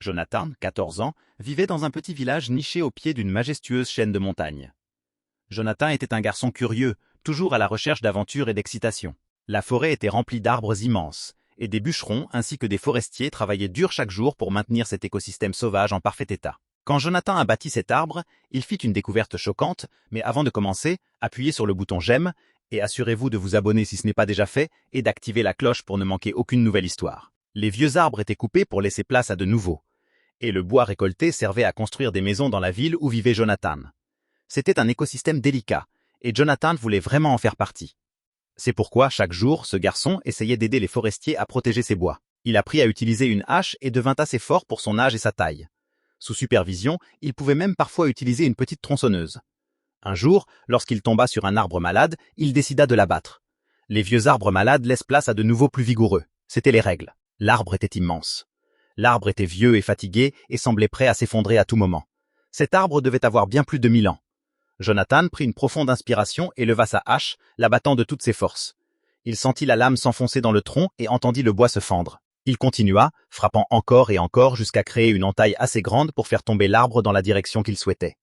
Jonathan, 14 ans, vivait dans un petit village niché au pied d'une majestueuse chaîne de montagnes. Jonathan était un garçon curieux, toujours à la recherche d'aventures et d'excitation. La forêt était remplie d'arbres immenses, et des bûcherons ainsi que des forestiers travaillaient dur chaque jour pour maintenir cet écosystème sauvage en parfait état. Quand Jonathan abattit cet arbre, il fit une découverte choquante, mais avant de commencer, appuyez sur le bouton j'aime, et assurez-vous de vous abonner si ce n'est pas déjà fait, et d'activer la cloche pour ne manquer aucune nouvelle histoire. Les vieux arbres étaient coupés pour laisser place à de nouveaux, et le bois récolté servait à construire des maisons dans la ville où vivait Jonathan. C'était un écosystème délicat, et Jonathan voulait vraiment en faire partie. C'est pourquoi, chaque jour, ce garçon essayait d'aider les forestiers à protéger ses bois. Il apprit à utiliser une hache et devint assez fort pour son âge et sa taille. Sous supervision, il pouvait même parfois utiliser une petite tronçonneuse. Un jour, lorsqu'il tomba sur un arbre malade, il décida de l'abattre. Les vieux arbres malades laissent place à de nouveaux plus vigoureux. C'étaient les règles. L'arbre était immense. L'arbre était vieux et fatigué et semblait prêt à s'effondrer à tout moment. Cet arbre devait avoir bien plus de 1000 ans. Jonathan prit une profonde inspiration et leva sa hache, l'abattant de toutes ses forces. Il sentit la lame s'enfoncer dans le tronc et entendit le bois se fendre. Il continua, frappant encore et encore jusqu'à créer une entaille assez grande pour faire tomber l'arbre dans la direction qu'il souhaitait.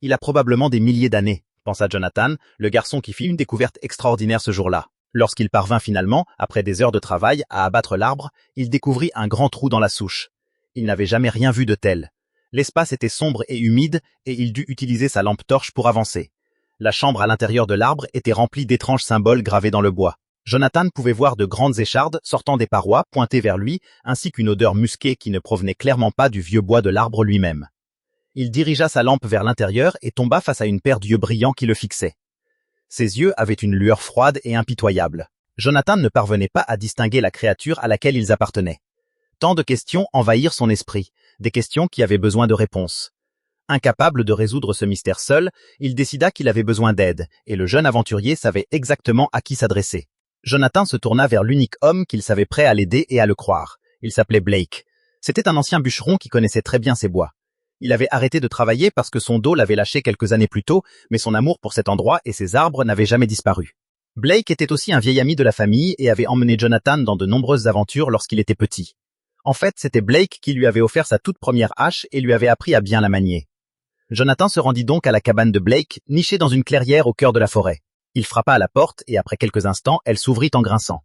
Il a probablement des milliers d'années, pensa Jonathan, le garçon qui fit une découverte extraordinaire ce jour-là. Lorsqu'il parvint finalement, après des heures de travail, à abattre l'arbre, il découvrit un grand trou dans la souche. Il n'avait jamais rien vu de tel. L'espace était sombre et humide, et il dut utiliser sa lampe torche pour avancer. La chambre à l'intérieur de l'arbre était remplie d'étranges symboles gravés dans le bois. Jonathan pouvait voir de grandes échardes sortant des parois pointées vers lui, ainsi qu'une odeur musquée qui ne provenait clairement pas du vieux bois de l'arbre lui-même. Il dirigea sa lampe vers l'intérieur et tomba face à une paire d'yeux brillants qui le fixaient. Ses yeux avaient une lueur froide et impitoyable. Jonathan ne parvenait pas à distinguer la créature à laquelle ils appartenaient. Tant de questions envahirent son esprit, des questions qui avaient besoin de réponses. Incapable de résoudre ce mystère seul, il décida qu'il avait besoin d'aide, et le jeune aventurier savait exactement à qui s'adresser. Jonathan se tourna vers l'unique homme qu'il savait prêt à l'aider et à le croire. Il s'appelait Blake. C'était un ancien bûcheron qui connaissait très bien ses bois. Il avait arrêté de travailler parce que son dos l'avait lâché quelques années plus tôt, mais son amour pour cet endroit et ses arbres n'avait jamais disparu. Blake était aussi un vieil ami de la famille et avait emmené Jonathan dans de nombreuses aventures lorsqu'il était petit. En fait, c'était Blake qui lui avait offert sa toute première hache et lui avait appris à bien la manier. Jonathan se rendit donc à la cabane de Blake, nichée dans une clairière au cœur de la forêt. Il frappa à la porte et après quelques instants, elle s'ouvrit en grinçant.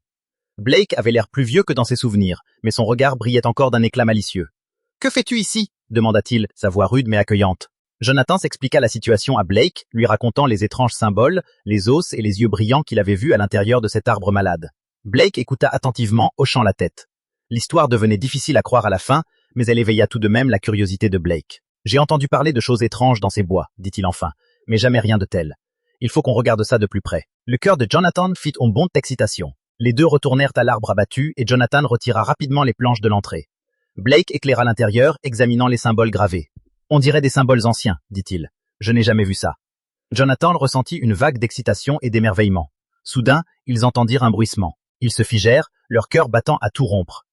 Blake avait l'air plus vieux que dans ses souvenirs, mais son regard brillait encore d'un éclat malicieux. « Que fais-tu ici ?» demanda-t-il, sa voix rude mais accueillante. Jonathan s'expliqua la situation à Blake, lui racontant les étranges symboles, les os et les yeux brillants qu'il avait vus à l'intérieur de cet arbre malade. Blake écouta attentivement, hochant la tête. L'histoire devenait difficile à croire à la fin, mais elle éveilla tout de même la curiosité de Blake. « J'ai entendu parler de choses étranges dans ces bois, dit-il enfin, mais jamais rien de tel. Il faut qu'on regarde ça de plus près. » Le cœur de Jonathan fit un bond d'excitation. Les deux retournèrent à l'arbre abattu et Jonathan retira rapidement les planches de l'entrée. Blake éclaira l'intérieur, examinant les symboles gravés. « On dirait des symboles anciens, dit-il. Je n'ai jamais vu ça. » Jonathan ressentit une vague d'excitation et d'émerveillement. Soudain, ils entendirent un bruissement. Ils se figèrent, leur cœur battant à tout rompre.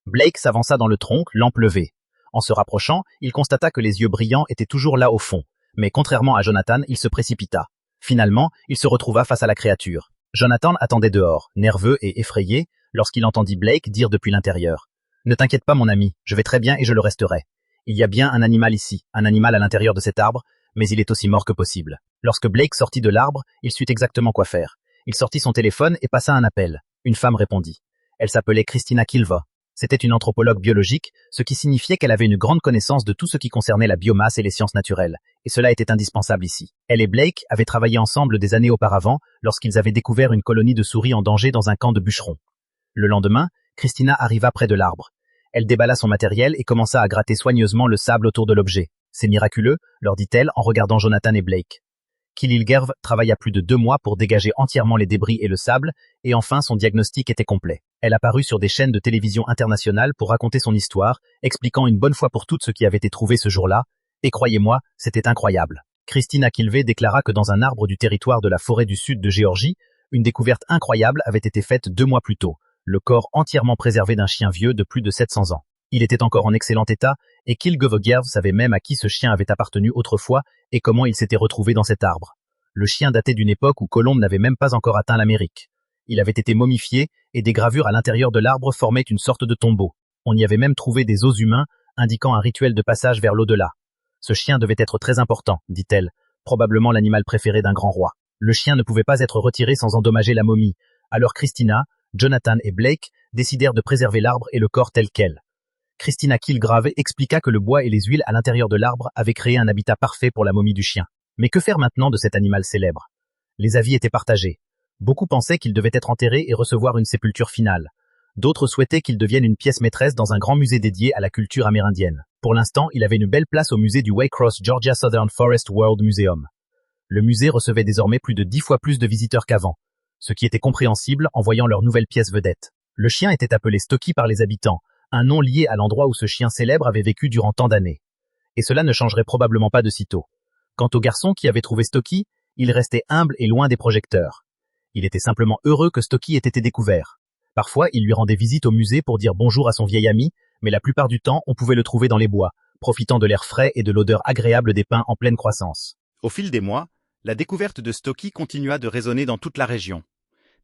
Blake s'avança dans le tronc, lampe levée. En se rapprochant, il constata que les yeux brillants étaient toujours là au fond. Mais contrairement à Jonathan, il se précipita. Finalement, il se retrouva face à la créature. Jonathan attendait dehors, nerveux et effrayé, lorsqu'il entendit Blake dire depuis l'intérieur. « Ne t'inquiète pas mon ami, je vais très bien et je le resterai. Il y a bien un animal ici, un animal à l'intérieur de cet arbre, mais il est aussi mort que possible. » Lorsque Blake sortit de l'arbre, il sut exactement quoi faire. Il sortit son téléphone et passa un appel. Une femme répondit. Elle s'appelait Christina Kilva. C'était une anthropologue biologique, ce qui signifiait qu'elle avait une grande connaissance de tout ce qui concernait la biomasse et les sciences naturelles, et cela était indispensable ici. Elle et Blake avaient travaillé ensemble des années auparavant, lorsqu'ils avaient découvert une colonie de souris en danger dans un camp de bûcherons. Le lendemain, Christina arriva près de l'arbre. Elle déballa son matériel et commença à gratter soigneusement le sable autour de l'objet. « C'est miraculeux », leur dit-elle en regardant Jonathan et Blake. Kililgerv travailla plus de 2 mois pour dégager entièrement les débris et le sable, et enfin son diagnostic était complet. Elle apparut sur des chaînes de télévision internationales pour raconter son histoire, expliquant une bonne fois pour toutes ce qui avait été trouvé ce jour-là, et croyez-moi, c'était incroyable. Christina Kilve déclara que dans un arbre du territoire de la forêt du sud de Géorgie, une découverte incroyable avait été faite 2 mois plus tôt, le corps entièrement préservé d'un chien vieux de plus de 700 ans. Il était encore en excellent état, et Kilgovogerv savait même à qui ce chien avait appartenu autrefois et comment il s'était retrouvé dans cet arbre. Le chien datait d'une époque où Colomb n'avait même pas encore atteint l'Amérique. Il avait été momifié, et des gravures à l'intérieur de l'arbre formaient une sorte de tombeau. On y avait même trouvé des os humains, indiquant un rituel de passage vers l'au-delà. Ce chien devait être très important, dit-elle, probablement l'animal préféré d'un grand roi. Le chien ne pouvait pas être retiré sans endommager la momie, alors Christina, Jonathan et Blake décidèrent de préserver l'arbre et le corps tel quel. Christina Kilgrave expliqua que le bois et les huiles à l'intérieur de l'arbre avaient créé un habitat parfait pour la momie du chien. Mais que faire maintenant de cet animal célèbre? Les avis étaient partagés. Beaucoup pensaient qu'il devait être enterré et recevoir une sépulture finale. D'autres souhaitaient qu'il devienne une pièce maîtresse dans un grand musée dédié à la culture amérindienne. Pour l'instant, il avait une belle place au musée du Waycross Georgia Southern Forest World Museum. Le musée recevait désormais plus de 10 fois plus de visiteurs qu'avant, ce qui était compréhensible en voyant leur nouvelle pièce vedette. Le chien était appelé Stocky par les habitants, un nom lié à l'endroit où ce chien célèbre avait vécu durant tant d'années. Et cela ne changerait probablement pas de sitôt. Quant au garçon qui avait trouvé Stocky, il restait humble et loin des projecteurs. Il était simplement heureux que Stocky ait été découvert. Parfois, il lui rendait visite au musée pour dire bonjour à son vieil ami, mais la plupart du temps, on pouvait le trouver dans les bois, profitant de l'air frais et de l'odeur agréable des pins en pleine croissance. Au fil des mois, la découverte de Stocky continua de résonner dans toute la région.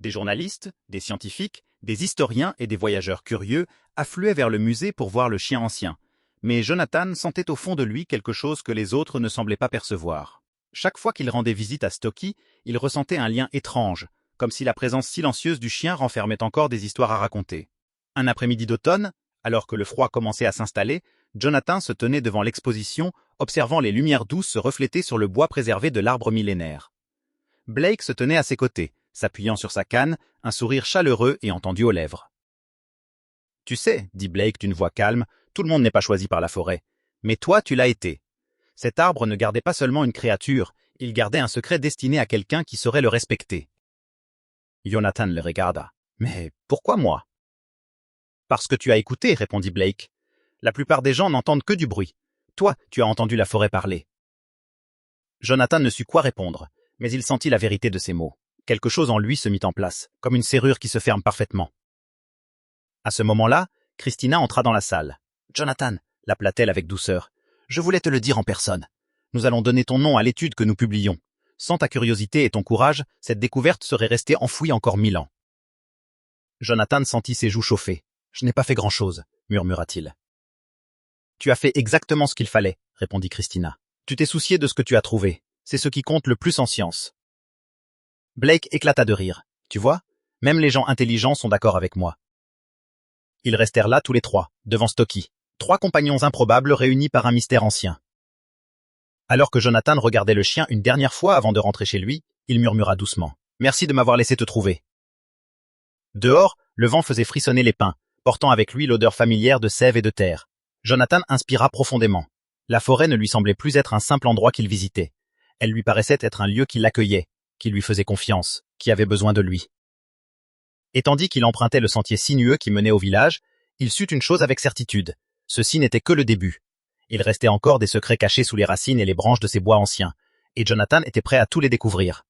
Des journalistes, des scientifiques, des historiens et des voyageurs curieux affluaient vers le musée pour voir le chien ancien. Mais Jonathan sentait au fond de lui quelque chose que les autres ne semblaient pas percevoir. Chaque fois qu'il rendait visite à Stocky, il ressentait un lien étrange, comme si la présence silencieuse du chien renfermait encore des histoires à raconter. Un après-midi d'automne, alors que le froid commençait à s'installer, Jonathan se tenait devant l'exposition, observant les lumières douces se refléter sur le bois préservé de l'arbre millénaire. Blake se tenait à ses côtés, s'appuyant sur sa canne, un sourire chaleureux et entendu aux lèvres. « Tu sais, dit Blake d'une voix calme, tout le monde n'est pas choisi par la forêt. Mais toi, tu l'as été. Cet arbre ne gardait pas seulement une créature, il gardait un secret destiné à quelqu'un qui saurait le respecter. » Jonathan le regarda. « Mais pourquoi moi ?»« Parce que tu as écouté, répondit Blake. La plupart des gens n'entendent que du bruit. Toi, tu as entendu la forêt parler. » Jonathan ne sut quoi répondre, mais il sentit la vérité de ses mots. Quelque chose en lui se mit en place, comme une serrure qui se ferme parfaitement. À ce moment-là, Christina entra dans la salle. « Jonathan, l'appela-t-elle avec douceur, je voulais te le dire en personne. Nous allons donner ton nom à l'étude que nous publions. Sans ta curiosité et ton courage, cette découverte serait restée enfouie encore 1000 ans. » Jonathan sentit ses joues chauffer. « Je n'ai pas fait grand-chose, » murmura-t-il. « Tu as fait exactement ce qu'il fallait, » répondit Christina. « Tu t'es soucié de ce que tu as trouvé. C'est ce qui compte le plus en science. » Blake éclata de rire. « Tu vois, même les gens intelligents sont d'accord avec moi. » Ils restèrent là tous les trois, devant Stocky, 3 compagnons improbables réunis par un mystère ancien. Alors que Jonathan regardait le chien une dernière fois avant de rentrer chez lui, il murmura doucement. « Merci de m'avoir laissé te trouver. » Dehors, le vent faisait frissonner les pins, portant avec lui l'odeur familière de sève et de terre. Jonathan inspira profondément. La forêt ne lui semblait plus être un simple endroit qu'il visitait. Elle lui paraissait être un lieu qui l'accueillait, qui lui faisait confiance, qui avait besoin de lui. Et tandis qu'il empruntait le sentier sinueux qui menait au village, il sut une chose avec certitude. Ceci n'était que le début. Il restait encore des secrets cachés sous les racines et les branches de ces bois anciens, et Jonathan était prêt à tous les découvrir.